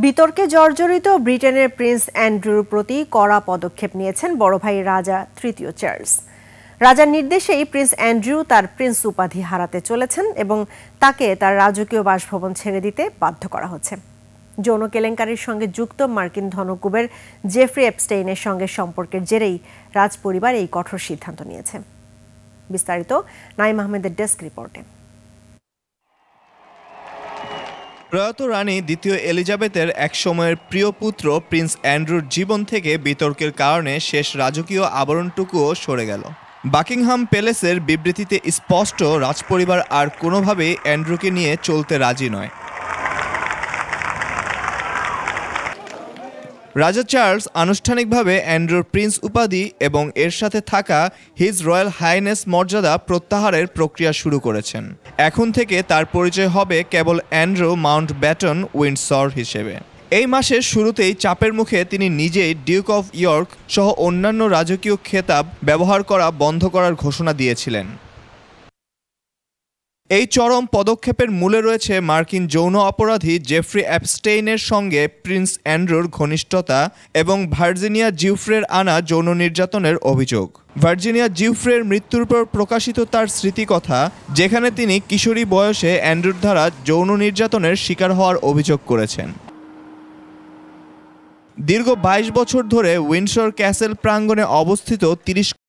বিতর্কে জর্জরিত ব্রিটেনের প্রিন্স অ্যান্ড্রুর প্রতি কড়া পদক্ষেপ নিয়েছেন বড় ভাই রাজা তৃতীয় চার্লস। রাজার নির্দেশেই প্রিন্স অ্যান্ড্রু তার প্রিন্স উপাধি হারাতে চলেছেন এবং তাকে তার রাজকীয় বাসভবন ছেড়ে দিতে বাধ্য করা হচ্ছে। যৌন কেলেঙ্কারির সঙ্গে যুক্ত মার্কিন ধনকুবের জেফ্রি এপস্টেইনের সঙ্গে সম্পর্কের জেরেই রাজপরিবার এই কঠোর সিদ্ধান্ত নিয়েছে। বিস্তারিত নাইম আহমেদের ডেস্ক রিপোর্টে। প্রয়াত রানী দ্বিতীয় এলিজাবেথের একসময়ের প্রিয় পুত্র প্রিন্স অ্যান্ড্রুর জীবন থেকে বিতর্কের কারণে শেষ রাজকীয় আবরণটুকুও সরে গেল। বাকিংহাম প্যালেসের বিবৃতিতে স্পষ্ট, রাজপরিবার আর কোনোভাবেই অ্যান্ড্রুকে নিয়ে চলতে রাজি নয়। রাজা চার্লস আনুষ্ঠানিকভাবে অ্যান্ড্রুর প্রিন্স উপাধি এবং এর সাথে থাকা হিজ রয়্যাল হাইনেস মর্যাদা প্রত্যাহারের প্রক্রিয়া শুরু করেছেন। এখন থেকে তার পরিচয় হবে কেবল অ্যান্ড্রু মাউন্টব্যাটেন উইন্ডসর হিসেবে। এই মাসের শুরুতেই চাপের মুখে তিনি নিজেই ডিউক অফ ইয়র্ক সহ অন্যান্য রাজকীয় খেতাব ব্যবহার করা বন্ধ করার ঘোষণা দিয়েছিলেন। এই চরম পদক্ষেপের মূলে রয়েছে মার্কিন যৌন অপরাধী জেফ্রি এপস্টেইনের সঙ্গে প্রিন্স অ্যান্ড্রুর ঘনিষ্ঠতা এবং ভার্জিনিয়া জিউফ্রের আনা যৌন নির্যাতনের অভিযোগ। ভার্জিনিয়া জিউফ্রের মৃত্যুর পর প্রকাশিত তার স্মৃতিকথা, যেখানে তিনি কিশোরী বয়সে অ্যান্ড্রুর দ্বারা যৌন নির্যাতনের শিকার হওয়ার অভিযোগ করেছেন। দীর্ঘ 22 বছর ধরে উইন্ডসর ক্যাসেল প্রাঙ্গণে অবস্থিত 30